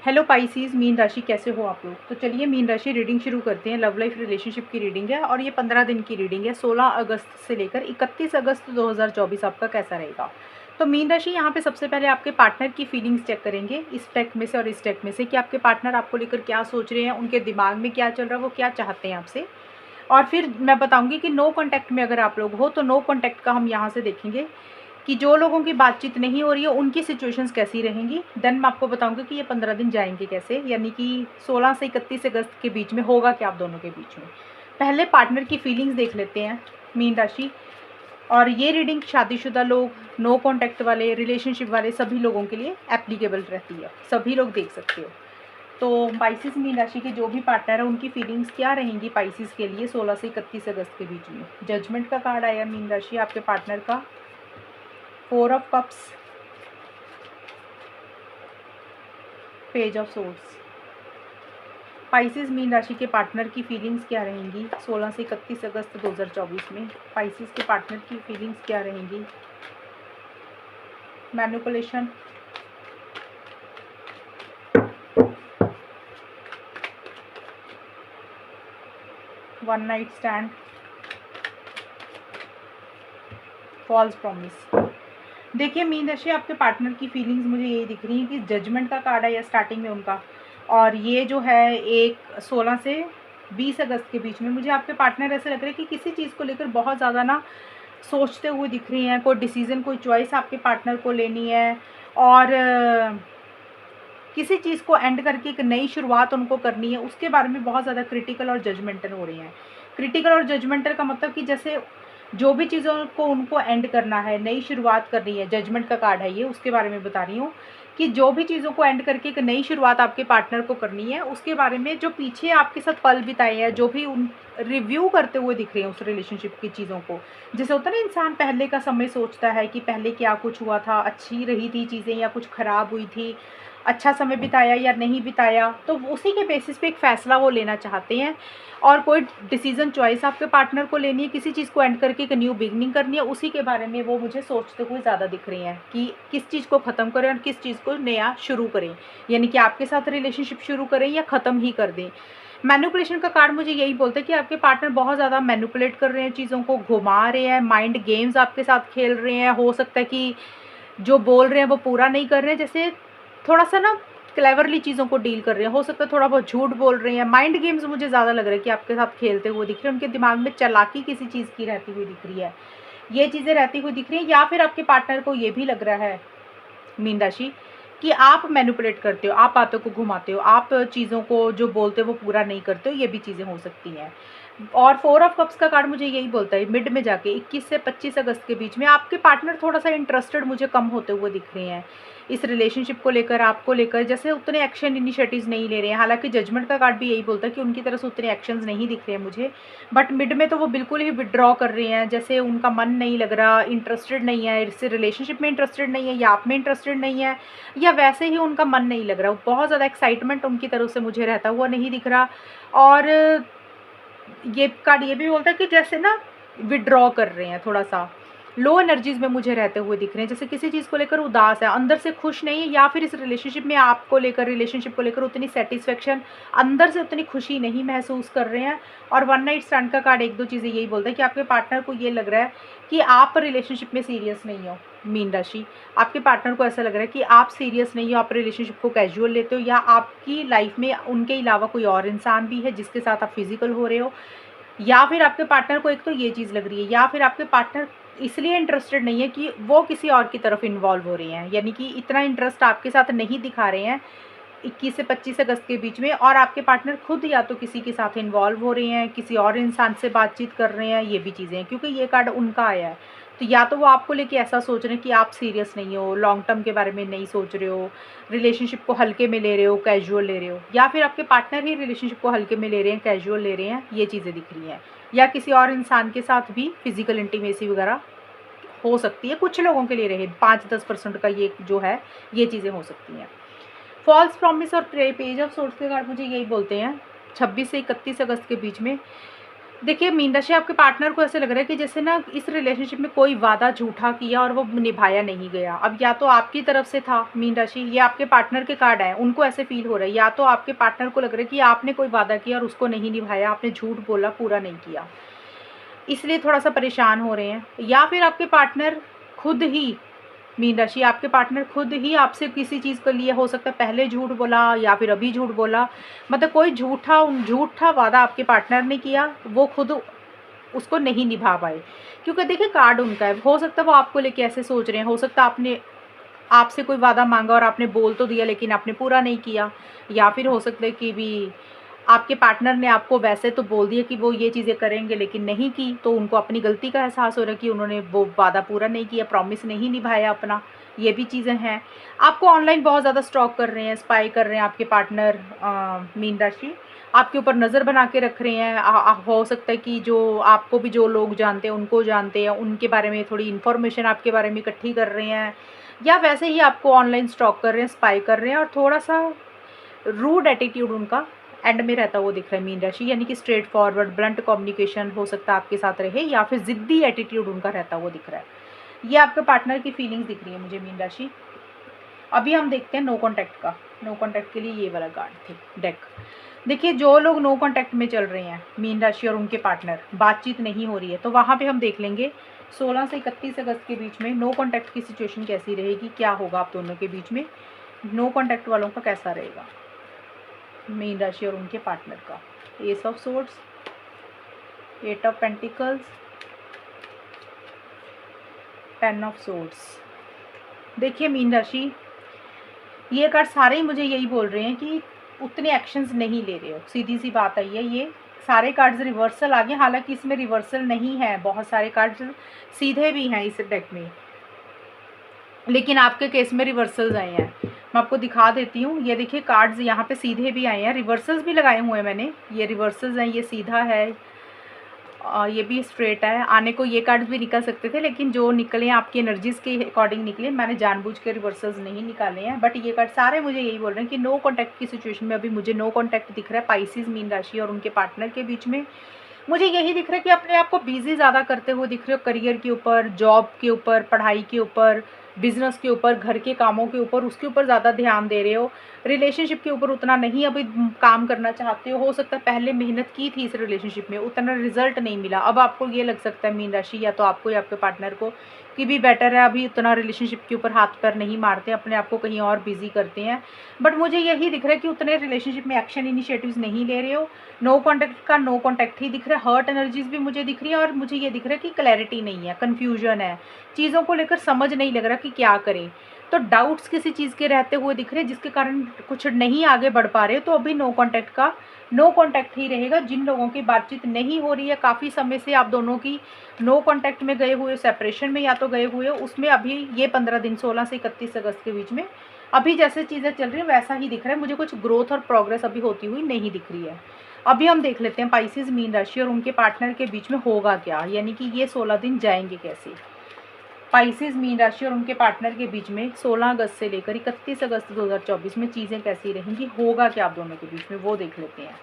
Hello Pisces, mean राशि कैसे हो आप लोग। तो चलिए मीन राशि रीडिंग शुरू करते हैं। लव लाइफ रिलेशनशिप की रीडिंग है और ये 15 दिन की रीडिंग है। 16 अगस्त से लेकर 31 अगस्त 2024 आपका कैसा रहेगा। तो मीन राशि यहाँ पे सबसे पहले आपके पार्टनर की फीलिंग्स चेक करेंगे, इस टेक में से और इस टेक में से, कि आपके पार्टनर आपको लेकर क्या सोच रहे हैं, उनके दिमाग में क्या चल रहा है, वो क्या चाहते हैं आपसे। और फिर मैं बताऊंगी कि नो कॉन्टैक्ट में अगर आप लोग हो तो नो कॉन्टैक्ट का हम यहाँ से देखेंगे कि जो लोगों की बातचीत नहीं हो रही है उनकी सिचुएशंस कैसी रहेंगी। देन मैं आपको बताऊंगी कि ये 15 दिन जाएंगे कैसे, यानी कि 16 से 31 अगस्त के बीच में होगा क्या आप दोनों के बीच में। पहले पार्टनर की फीलिंग्स देख लेते हैं मीन राशि। और ये रीडिंग शादीशुदा लोग, नो कॉन्टैक्ट वाले, रिलेशनशिप वाले सभी लोगों के लिए एप्लीकेबल रहती है, सभी लोग देख सकते हो। तो पाइसिस मीन राशि के जो भी पार्टनर है उनकी फीलिंग्स क्या रहेंगी पाइसिस के लिए 16 से 31 अगस्त के बीच में। जजमेंट का कार्ड आया मीन राशि आपके पार्टनर का, 4 of cups, page of swords. Pisces mean राशि के पार्टनर की फीलिंग्स क्या रहेंगी 16 से 31 अगस्त 2024 में। पाइसिस के पार्टनर की फीलिंग्स क्या रहेंगी। Manipulation, one night stand, false promise. देखिए मीन राशि आपके पार्टनर की फीलिंग्स मुझे यही दिख रही है कि जजमेंट का कार्ड है या स्टार्टिंग में उनका, और ये जो है एक 16 से 20 अगस्त के बीच में मुझे आपके पार्टनर ऐसे लग रहे हैं कि किसी चीज़ को लेकर बहुत ज़्यादा ना सोचते हुए दिख रही हैं। कोई डिसीज़न, कोई चॉइस आपके पार्टनर को लेनी है और किसी चीज़ को एंड करके एक नई शुरुआत उनको करनी है, उसके बारे में बहुत ज़्यादा क्रिटिकल और जजमेंटल हो रही हैं। क्रिटिकल और जजमेंटल का मतलब कि जैसे जो भी चीज़ों को उनको एंड करना है, नई शुरुआत करनी है, जजमेंट का कार्ड है ये, उसके बारे में बता रही हूँ कि जो भी चीज़ों को एंड करके एक नई शुरुआत आपके पार्टनर को करनी है, उसके बारे में जो पीछे आपके साथ पल बिताए हैं, जो भी उन रिव्यू करते हुए दिख रहे हैं उस रिलेशनशिप की चीज़ों को। जैसे होता है ना, इंसान पहले का समय सोचता है कि पहले क्या कुछ हुआ था, अच्छी रही थी चीज़ें या कुछ ख़राब हुई थी, अच्छा समय बिताया या नहीं बिताया, तो उसी के बेसिस पे एक फ़ैसला वो लेना चाहते हैं। और कोई डिसीज़न चॉइस आपके पार्टनर को लेनी है, किसी चीज़ को एंड करके एक न्यू बिगनिंग करनी है, उसी के बारे में वो मुझे सोचते हुए ज़्यादा दिख रही हैं कि किस चीज़ को ख़त्म करें और किस चीज़ को नया शुरू करें, यानी कि आपके साथ रिलेशनशिप शुरू करें या ख़त्म ही कर दें। मैनिपुलेशन का कार्ड मुझे यही बोलता है कि आपके पार्टनर बहुत ज़्यादा मैनिपुलेट कर रहे हैं, चीज़ों को घुमा रहे हैं, माइंड गेम्स आपके साथ खेल रहे हैं। हो सकता है कि जो बोल रहे हैं वो पूरा नहीं कर रहे हैं, जैसे थोड़ा सा ना क्लेवरली चीज़ों को डील कर रहे हैं। हो सकता है थोड़ा बहुत झूठ बोल रहे हैं। माइंड गेम्स मुझे ज़्यादा लग रहा है कि आपके साथ खेलते हुए दिख रहे हैं। उनके दिमाग में चालाकी किसी चीज़ की रहती हुई दिख रही है, ये चीज़ें रहती हुई दिख रही हैं। या फिर आपके पार्टनर को ये भी लग रहा है मीन राशि कि आप मैनिपुलेट करते हो, आप बातों को घुमाते हो, आप चीज़ों को जो बोलते हो वो पूरा नहीं करते हो, ये भी चीज़ें हो सकती हैं। और 4 ऑफ कप्स का कार्ड मुझे यही बोलता है मिड में जाके 21 से 25 अगस्त के बीच में आपके पार्टनर थोड़ा सा इंटरेस्टेड मुझे कम होते हुए दिख रहे हैं इस रिलेशनशिप को लेकर, आपको लेकर। जैसे उतने एक्शन इनिशिएटिव्स नहीं ले रहे हैं। हालांकि जजमेंट का कार्ड भी यही बोलता है कि उनकी तरफ से उतने एक्शंस नहीं दिख रहे हैं मुझे, बट मिड में तो वो बिल्कुल ही विड्रॉ कर रहे हैं, जैसे उनका मन नहीं लग रहा, इंटरेस्टेड नहीं है, इस रिलेशनशिप में इंटरेस्टेड नहीं है, या आप में इंटरेस्टेड नहीं है, या वैसे ही उनका मन नहीं लग रहा। बहुत ज़्यादा एक्साइटमेंट उनकी तरफ से मुझे रहता हुआ नहीं दिख रहा। और ये कार्ड ये भी बोलता है कि जैसे ना विड्रॉ कर रहे हैं, थोड़ा सा लो एनर्जीज में मुझे रहते हुए दिख रहे हैं, जैसे किसी चीज़ को लेकर उदास है, अंदर से खुश नहीं है, या फिर इस रिलेशनशिप में आपको लेकर, रिलेशनशिप को लेकर उतनी सेटिस्फेक्शन, अंदर से उतनी खुशी नहीं महसूस कर रहे हैं। और वन नाइट स्टैंड का कार्ड एक दो चीज़ें यही बोलता है कि आपके पार्टनर को ये लग रहा है कि आप रिलेशनशिप में सीरियस नहीं हो। मीन राशि आपके पार्टनर को ऐसा लग रहा है कि आप सीरियस नहीं हो, आप रिलेशनशिप को कैजुअल लेते हो, या आपकी लाइफ में उनके अलावा कोई और इंसान भी है जिसके साथ आप फिजिकल हो रहे हो। या फिर आपके पार्टनर को एक तो ये चीज़ लग रही है, या फिर आपके पार्टनर इसलिए इंटरेस्टेड नहीं है कि वो किसी और की तरफ इन्वॉल्व हो रहे हैं, यानी कि इतना इंटरेस्ट आपके साथ नहीं दिखा रहे हैं 21 से 25 अगस्त के बीच में। और आपके पार्टनर खुद या तो किसी के साथ इन्वॉल्व हो रहे हैं, किसी और इंसान से बातचीत कर रहे हैं, ये भी चीज़ें हैं क्योंकि ये कार्ड उनका आया है। तो या तो वो आपको लेके ऐसा सोच रहे हैं कि आप सीरियस नहीं हो, लॉन्ग टर्म के बारे में नहीं सोच रहे हो, रिलेशनशिप को हल्के में ले रहे हो, कैजुअल ले रहे हो, या फिर आपके पार्टनर ही रिलेशनशिप को हल्के में ले रहे हैं, कैजुअल ले रहे हैं, ये चीज़ें दिख रही हैं। या किसी और इंसान के साथ भी फिजिकल इंटीमेसी वगैरह हो सकती है, कुछ लोगों के लिए रहे 5-10% का ये जो है, ये चीज़ें हो सकती हैं। फॉल्स प्रॉमिस और पेज ऑफ सोर्स के कार्ड मुझे यही बोलते हैं 26 से 31 अगस्त के बीच में देखिए मीन राशि, आपके पार्टनर को ऐसे लग रहा है कि जैसे ना इस रिलेशनशिप में कोई वादा झूठा किया और वो निभाया नहीं गया। अब या तो आपकी तरफ से था मीन राशि, ये आपके पार्टनर के कार्ड आए, उनको ऐसे फील हो रहा है, या तो आपके पार्टनर को लग रहा है कि आपने कोई वादा किया और उसको नहीं निभाया, आपने झूठ बोला, पूरा नहीं किया, इसलिए थोड़ा सा परेशान हो रहे हैं। या फिर आपके पार्टनर खुद ही, मीन राशि, आपके पार्टनर खुद ही आपसे किसी चीज़ के लिए, हो सकता है पहले झूठ बोला या फिर अभी झूठ बोला, मतलब कोई झूठा वादा आपके पार्टनर ने किया, वो खुद उसको नहीं निभा पाए। क्योंकि देखिए कार्ड उनका है, हो सकता है वो आपको लेके ऐसे सोच रहे हैं, हो सकता है आपने आपसे कोई वादा मांगा और आपने बोल तो दिया लेकिन आपने पूरा नहीं किया, या फिर हो सकता है कि भी आपके पार्टनर ने आपको वैसे तो बोल दिया कि वो ये चीज़ें करेंगे लेकिन नहीं की, तो उनको अपनी गलती का एहसास हो रहा है कि उन्होंने वो वादा पूरा नहीं किया, प्रॉमिस नहीं निभाया अपना, ये भी चीज़ें हैं। आपको ऑनलाइन बहुत ज़्यादा स्टॉक कर रहे हैं, स्पाई कर रहे हैं आपके पार्टनर मीन राशि, आपके ऊपर नज़र बना के रख रहे हैं। हो सकता है कि जो आपको भी जो लोग जानते हैं उनको जानते हैं, उनके बारे में थोड़ी इन्फॉर्मेशन आपके बारे में इकट्ठी कर रहे हैं, या वैसे ही आपको ऑनलाइन स्टॉक कर रहे हैं, स्पाई कर रहे हैं, और थोड़ा सा रूड एटीट्यूड उनका एंड में रहता हुआ दिख रहा है मीन राशि, यानी कि स्ट्रेट फॉरवर्ड ब्लंट कम्युनिकेशन हो सकता है आपके साथ रहे, या फिर ज़िद्दी एटीट्यूड उनका रहता हुआ दिख रहा है। ये आपके पार्टनर की फीलिंग्स दिख रही है मुझे मीन राशि। अभी हम देखते हैं नो कॉन्टैक्ट का। नो कॉन्टैक्ट के लिए ये वाला कार्ड थे डेक। देखिए जो लोग नो कॉन्टैक्ट में चल रहे हैं मीन राशि और उनके पार्टनर, बातचीत नहीं हो रही है, तो वहाँ पे हम देख लेंगे 16 से 31 अगस्त के बीच में नो कॉन्टैक्ट की सिचुएशन कैसी रहेगी, क्या होगा आप दोनों के बीच में, नो कॉन्टैक्ट वालों का कैसा रहेगा मीन राशि और उनके पार्टनर का। S of swords, 8 of pentacles, 10 of swords. देखिए मीन राशि, ये कार्ड सारे ही मुझे यही बोल रहे हैं कि उतने एक्शंस नहीं ले रहे हो, सीधी सी बात आई है। ये सारे कार्ड्स रिवर्सल आ गए, हालांकि इसमें रिवर्सल नहीं है, बहुत सारे कार्ड्स सीधे भी हैं इस डेक में, लेकिन आपके केस में रिवर्सल्स आए हैं। मैं आपको दिखा देती हूँ, ये देखिए कार्ड्स यहाँ पे सीधे भी आए हैं, रिवर्सल्स भी लगाए हुए हैं मैंने, ये रिवर्सल्स हैं, ये सीधा है, ये भी स्ट्रेट है। आने को ये कार्ड्स भी निकल सकते थे, लेकिन जो निकले आपकी एनर्जीज़ के अकॉर्डिंग निकले, मैंने जानबूझ के रिवर्सल्स नहीं निकाले हैं। बट ये कार्ड सारे मुझे यही बोल रहे हैं कि नो कॉन्टैक्ट की सिचुएशन में अभी मुझे नो कॉन्टैक्ट दिख रहा है पाइसेस मीन राशि और उनके पार्टनर के बीच में। मुझे यही दिख रहा है कि अपने आप को बिजी ज़्यादा करते हुए दिख रहे हो, करियर के ऊपर, जॉब के ऊपर, पढ़ाई के ऊपर, बिजनेस के ऊपर, घर के कामों के ऊपर, उसके ऊपर ज़्यादा ध्यान दे रहे हो। रिलेशनशिप के ऊपर उतना नहीं अभी काम करना चाहते हो सकता है पहले मेहनत की थी इस रिलेशनशिप में, उतना रिजल्ट नहीं मिला। अब आपको ये लग सकता है मीन राशि, या तो आपको या आपके पार्टनर को, कि भी बेटर है अभी उतना रिलेशनशिप के ऊपर हाथ पैर नहीं मारते, अपने आप को कहीं और बिजी करते हैं। बट मुझे यही दिख रहा है कि उतने रिलेशनशिप में एक्शन इनिशिएटिव्स नहीं ले रहे हो। नो कॉन्टैक्ट का नो कॉन्टैक्ट ही दिख रहा है, हर्ट एनर्जीज भी मुझे दिख रही है, और मुझे ये दिख रहा है कि क्लैरिटी नहीं है, कन्फ्यूजन है, चीज़ों को लेकर समझ नहीं लग रहा कि क्या करें। तो डाउट्स किसी चीज़ के रहते हुए दिख रहे हैं, जिसके कारण कुछ नहीं आगे बढ़ पा रहे, तो अभी नो कॉन्टैक्ट का नो कॉन्टैक्ट ही रहेगा। जिन लोगों की बातचीत नहीं हो रही है काफ़ी समय से, आप दोनों की नो कॉन्टैक्ट में गए हुए, सेपरेशन में या तो गए हुए हो, उसमें अभी ये 15 दिन 16 से 31 अगस्त के बीच में अभी जैसे चीज़ें चल रही हैं वैसा ही दिख रहा है मुझे, कुछ ग्रोथ और प्रोग्रेस अभी होती हुई नहीं दिख रही है। अभी हम देख लेते हैं पाइसेस मीन राशि और उनके पार्टनर के बीच में होगा क्या, यानी कि ये 16 दिन जाएंगे कैसे। पाइसेस मीन राशि और उनके पार्टनर के बीच में 16 अगस्त से लेकर 31 अगस्त 2024 में चीज़ें कैसी रहेंगी, होगा क्या आप दोनों के बीच में, वो देख लेते हैं।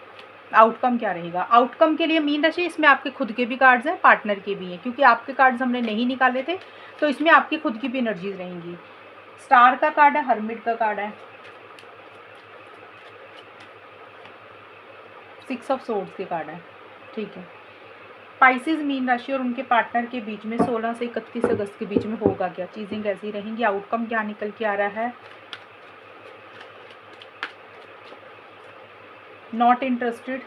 आउटकम क्या रहेगा। आउटकम के लिए मीन राशि, इसमें आपके खुद के भी कार्ड्स हैं, पार्टनर के भी हैं, क्योंकि आपके कार्ड्स हमने नहीं निकाले थे, तो इसमें आपकी खुद की भी एनर्जीज रहेंगी। स्टार का कार्ड है, हर्मिट का कार्ड है, 6 ऑफ सोर्ड्स के कार्ड है, ठीक है। पाइसेस मीन राशि और उनके पार्टनर के बीच में 16 से 31 अगस्त के बीच में होगा क्या, चीज़ें कैसी रहेंगी, आउटकम क्या निकल के आ रहा है। Not interested,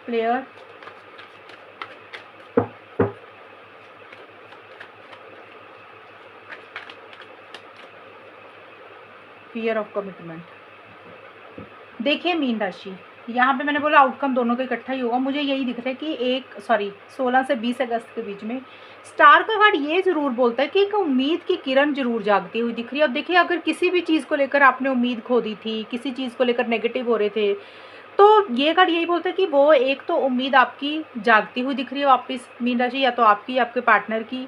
player, fear of commitment. देखिए मीन राशि, यहाँ पे मैंने बोला आउटकम दोनों का इकट्ठा ही होगा, मुझे यही दिख रहा है कि 16 से 20 अगस्त के बीच में स्टार का कार्ड ये ज़रूर बोलता है कि एक उम्मीद की किरण जरूर जागती हुई दिख रही है। अब देखिए अगर किसी भी चीज़ को लेकर आपने उम्मीद खो दी थी, किसी चीज़ को लेकर नेगेटिव हो रहे थे, तो ये कार्ड यही बोलता है कि वो एक तो उम्मीद आपकी जागती हुई दिख रही है वापस मीन राशि, या तो आपकी या आपके पार्टनर की,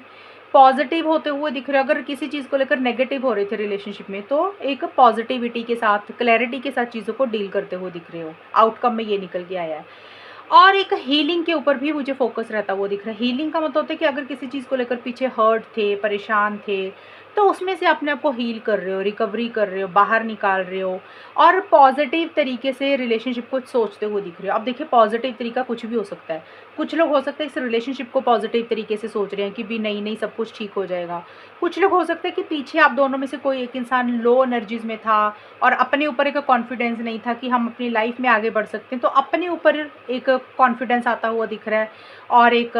पॉजिटिव होते हुए दिख रहे हो। अगर किसी चीज़ को लेकर नेगेटिव हो रहे थे रिलेशनशिप में, तो एक पॉजिटिविटी के साथ, क्लैरिटी के साथ चीज़ों को डील करते हुए दिख रहे हो। आउटकम में ये निकल के आया है। और एक हीलिंग के ऊपर भी मुझे फोकस रहता हुआ दिख रहा है। हीलिंग का मतलब होता है कि अगर किसी चीज़ को लेकर पीछे हर्ट थे, परेशान थे, तो उसमें से अपने आप को हील कर रहे हो, रिकवरी कर रहे हो, बाहर निकाल रहे हो और पॉजिटिव तरीके से रिलेशनशिप को सोचते हुए दिख रहे हो। अब देखिए, पॉजिटिव तरीका कुछ भी हो सकता है। कुछ लोग हो सकता है इस रिलेशनशिप को पॉजिटिव तरीके से सोच रहे हैं कि भी नहीं नहीं सब कुछ ठीक हो जाएगा। कुछ लोग हो सकता है कि पीछे आप दोनों में से कोई एक इंसान लो एनर्जीज में था और अपने ऊपर एक कॉन्फिडेंस नहीं था कि हम अपनी लाइफ में आगे बढ़ सकते हैं, तो अपने ऊपर एक कॉन्फिडेंस आता हुआ दिख रहा है और एक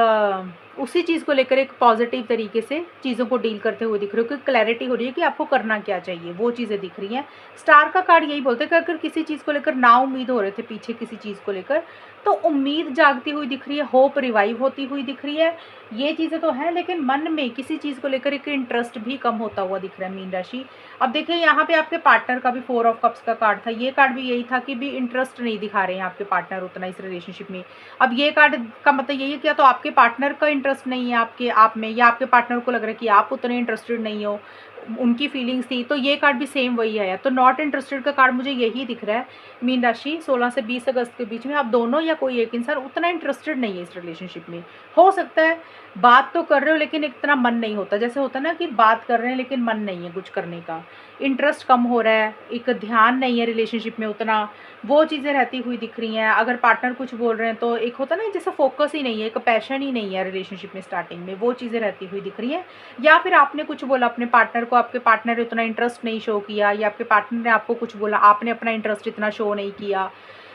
उसी चीज़ को लेकर एक पॉजिटिव तरीके से चीज़ों को डील करते हुए दिख रहे हो कि क्लैरिटी हो रही है कि आपको करना क्या चाहिए, वो चीज़ें दिख रही हैं। स्टार का कार्ड यही बोलते हैं कि अगर किसी चीज़ को लेकर ना उम्मीद हो रहे थे पीछे किसी चीज़ को लेकर, तो उम्मीद जागती हुई दिख रही है, होप रिवाइव होती हुई दिख रही है। ये चीज़ें तो हैं, लेकिन मन में किसी चीज़ को लेकर एक इंटरेस्ट भी कम होता हुआ दिख रहा है मीन राशि। अब देखिए, यहाँ पे आपके पार्टनर का भी 4 ऑफ कप्स का कार्ड था। ये कार्ड भी यही था कि भी इंटरेस्ट नहीं दिखा रहे हैं आपके पार्टनर उतना इस रिलेशनशिप में। अब ये कार्ड का मतलब यही है कि या तो आपके पार्टनर का इंटरेस्ट नहीं है आपके आप में, या आपके पार्टनर को लग रहा है कि आप उतने इंटरेस्टेड नहीं हो, उनकी फीलिंग्स थी। तो ये कार्ड भी सेम वही है। तो नॉट इंटरेस्टेड का कार्ड मुझे यही दिख रहा है मीन राशि। 16 से 20 अगस्त के बीच में आप दोनों या कोई एक इंसान उतना इंटरेस्टेड नहीं है इस रिलेशनशिप में। हो सकता है बात तो कर रहे हो लेकिन इतना मन नहीं होता, जैसे होता है ना कि बात कर रहे हैं लेकिन मन नहीं है कुछ करने का, इंटरेस्ट कम हो रहा है, एक ध्यान नहीं है रिलेशनशिप में उतना, वो चीज़ें रहती हुई दिख रही हैं। अगर पार्टनर कुछ बोल रहे हैं तो एक होता है ना जैसे फोकस ही नहीं है, एक पैशन ही नहीं है रिलेशनशिप में स्टार्टिंग में, वो चीज़ें रहती हुई दिख रही हैं। या फिर आपने कुछ बोला अपने पार्टनर को, आपके पार्टनर ने उतना इंटरेस्ट नहीं शो किया, या आपके पार्टनर ने आपको कुछ बोला, आपने अपना इंटरेस्ट इतना शो नहीं किया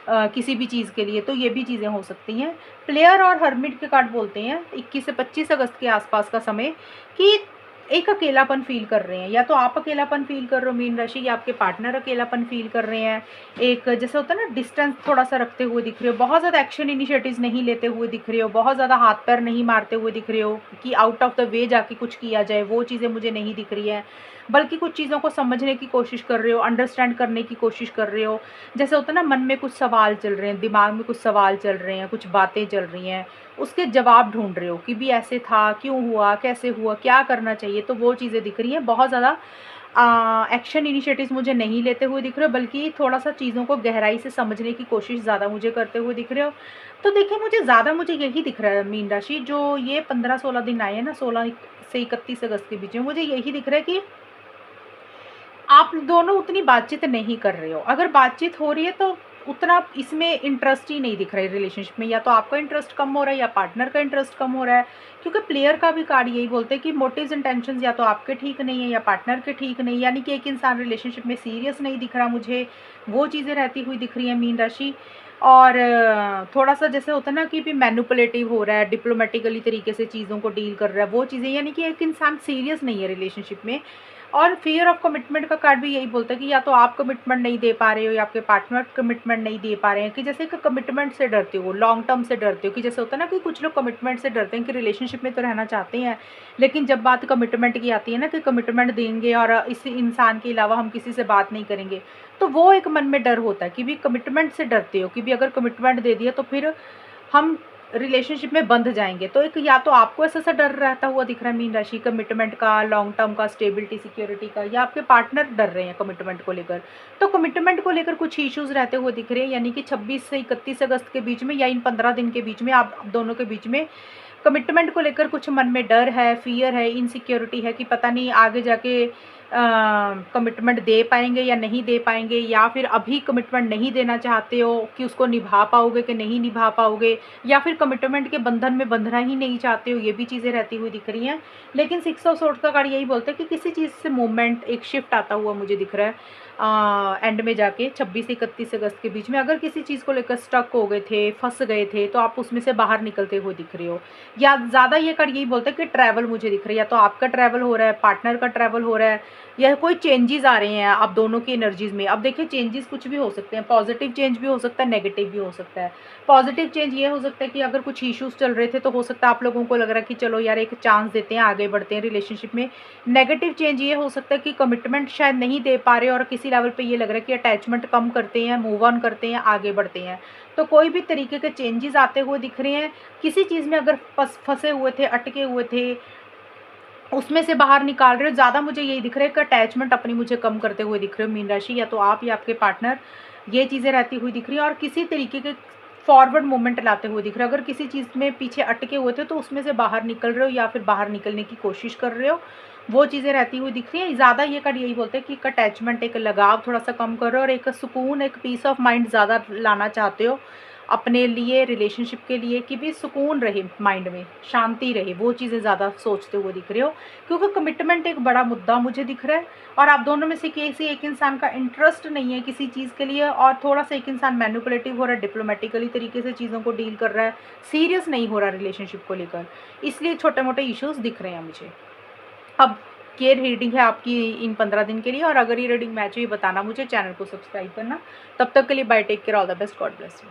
किसी भी चीज़ के लिए, तो ये भी चीज़ें हो सकती हैं। प्लेयर और हर्मिट के कार्ड बोलते हैं 21 से 25 अगस्त के आसपास का समय कि एक अकेलापन फील कर रहे हैं। या तो आप अकेलापन फील कर रहे हो मीन राशि, या आपके पार्टनर अकेलापन फील कर रहे हैं। एक जैसे होता है ना डिस्टेंस थोड़ा सा रखते हुए दिख रहे हो, बहुत ज़्यादा एक्शन इनिशिएटिव्स नहीं लेते हुए दिख रहे हो, बहुत ज़्यादा हाथ पैर नहीं मारते हुए दिख रहे हो कि आउट ऑफ द वे जाके कुछ किया जाए, वो चीज़ें मुझे नहीं दिख रही है। बल्कि कुछ चीज़ों को समझने की कोशिश कर रहे हो, अंडरस्टैंड करने की कोशिश कर रहे हो। जैसे होता है ना मन में कुछ सवाल चल रहे हैं, दिमाग में कुछ सवाल चल रहे हैं, कुछ बातें चल रही हैं, उसके जवाब ढूंढ रहे हो कि भी ऐसे था, क्यों हुआ, कैसे हुआ, क्या करना चाहिए, तो वो चीज़ें दिख रही हैं। बहुत ज़्यादा एक्शन इनिशिएटिव्स मुझे नहीं लेते हुए दिख रहे हो, बल्कि थोड़ा सा चीज़ों को गहराई से समझने की कोशिश ज़्यादा मुझे करते हुए दिख रहे हो। तो देखिए, मुझे यही दिख रहा है मीन राशि, जो ये 15-16 दिन आए हैं ना, 16 से 31 अगस्त के बीच में, मुझे यही दिख रहा है कि आप दोनों उतनी बातचीत नहीं कर रहे हो। अगर बातचीत हो रही है तो उतना इसमें इंटरेस्ट ही नहीं दिख रहा है रिलेशनशिप में। या तो आपका इंटरेस्ट कम हो रहा है या पार्टनर का इंटरेस्ट कम हो रहा है, क्योंकि प्लेयर का भी कार्ड यही बोलते हैं कि मोटिव्स इंटेंशंस या तो आपके ठीक नहीं है या पार्टनर के ठीक नहीं, यानी कि एक इंसान रिलेशनशिप में सीरियस नहीं दिख रहा मुझे, वो चीज़ें रहती हुई दिख रही हैं मीन राशि। और थोड़ा सा जैसे होता है ना कि भी मैनिपुलेटिव हो रहा है, डिप्लोमेटिकली तरीके से चीज़ों को डील कर रहा है, वो चीज़ें, यानी कि एक इंसान सीरियस नहीं है रिलेशनशिप में। और फियर ऑफ कमिटमेंट का कार्ड भी यही बोलता है कि या तो आप कमिटमेंट नहीं दे पा रहे हो या आपके पार्टनर कमिटमेंट नहीं दे पा रहे हैं, कि जैसे कि कमिटमेंट से डरते हो, लॉन्ग टर्म से डरते हो, कि जैसे होता है ना कि कुछ लोग कमिटमेंट से डरते हैं कि रिलेशनशिप में तो रहना चाहते हैं, लेकिन जब बात कमिटमेंट की आती है ना कि कमिटमेंट देंगे और इस इंसान के अलावा हम किसी से बात नहीं करेंगे, तो वो एक मन में डर होता है कि भी कमिटमेंट से डरते हो कि भी अगर कमिटमेंट दे दिया तो फिर हम रिलेशनशिप में बंध जाएंगे। तो एक या तो आपको ऐसा सा डर रहता हुआ दिख रहा है मीन राशि कमिटमेंट का, लॉन्ग टर्म का, स्टेबिलिटी सिक्योरिटी का, या आपके पार्टनर डर रहे हैं कमिटमेंट को लेकर। तो कमिटमेंट को लेकर कुछ इश्यूज रहते हुए दिख रहे हैं, यानी कि 26 से 31 अगस्त के बीच में या इन 15 दिन के बीच में आप दोनों के बीच में कमिटमेंट को लेकर कुछ मन में डर है, फियर है, इनसिक्योरिटी है कि पता नहीं आगे जाके कमिटमेंट दे पाएंगे या नहीं दे पाएंगे, या फिर अभी कमिटमेंट नहीं देना चाहते हो कि उसको निभा पाओगे कि नहीं निभा पाओगे, या फिर कमिटमेंट के बंधन में बंधना ही नहीं चाहते हो, ये भी चीज़ें रहती हुई दिख रही हैं। लेकिन 6 ऑफ सोर्ड्स का कार्ड यही बोलता है कि किसी चीज़ से मूवमेंट, एक शिफ्ट आता हुआ मुझे दिख रहा है एंड में जाके 26 से 31 अगस्त के बीच में। अगर किसी चीज़ को लेकर स्टक हो गए थे, फंस गए थे, तो आप उसमें से बाहर निकलते हुए दिख रहे हो। या ज़्यादा ये कार्ड यही बोलता है कि ट्रैवल मुझे दिख रहा है, या तो आपका ट्रैवल हो रहा है, पार्टनर का ट्रैवल हो रहा है, या कोई चेंजेस आ रहे हैं आप दोनों की एनर्जीज में। अब देखिए, चेंजेस कुछ भी हो सकते हैं, पॉजिटिव चेंज भी हो सकता है, नेगेटिव भी हो सकता है। पॉजिटिव चेंज ये हो सकता है कि अगर कुछ इश्यूज चल रहे थे तो हो सकता है आप लोगों को लग रहा है कि चलो यार एक चांस देते हैं, आगे बढ़ते हैं रिलेशनशिप में। नेगेटिव चेंज ये हो सकता है कि कमिटमेंट शायद नहीं दे पा रहे और किसी लेवल पे ये लग रहा है कि अटैचमेंट कम करते हैं, मूव ऑन करते हैं, आगे बढ़ते हैं। तो कोई भी तरीके के चेंजेस आते हुए दिख रहे हैं। किसी चीज़ में अगर फंसे हुए थे, अटके हुए थे, उसमें से बाहर निकाल रहे हो। ज़्यादा मुझे यही दिख रहा है कि अटैचमेंट अपनी मुझे कम करते हुए दिख रहे हो मीन राशि, या तो आप या आपके पार्टनर, ये चीज़ें रहती हुई दिख रही हैं। और किसी तरीके के फॉरवर्ड मूवमेंट लाते हुए दिख रहे हो। अगर किसी चीज़ में पीछे अटके हुए थे तो उसमें से बाहर निकल रहे हो या फिर बाहर निकलने की कोशिश कर रहे हो, वो चीज़ें रहती हुई दिख रही हैं। ज़्यादा ये कार्ड यही बोलते हैं कि एक अटैचमेंट, एक लगाव थोड़ा सा कम कर रहे हो, और एक सुकून, एक पीस ऑफ माइंड ज़्यादा लाना चाहते हो अपने लिए, रिलेशनशिप के लिए, कि भी सुकून रहे माइंड में, शांति रहे, वो चीज़ें ज़्यादा सोचते हुए दिख रहे हो। क्योंकि कमिटमेंट एक बड़ा मुद्दा मुझे दिख रहा है, और आप दोनों में से किसी एक इंसान का इंटरेस्ट नहीं है किसी चीज़ के लिए, और थोड़ा सा एक इंसान मैनिपुलेटिव हो रहा है, डिप्लोमेटिकली तरीके से चीज़ों को डील कर रहा है, सीरियस नहीं हो रहा रिलेशनशिप को लेकर, इसलिए छोटे मोटे इश्यूज़ दिख रहे हैं मुझे। अब ये रीडिंग है आपकी इन 15 दिन के लिए, और अगर ये रीडिंग मैच हुई बताना मुझे, चैनल को सब्सक्राइब करना। तब तक के लिए bye, take care, all the best, God bless you.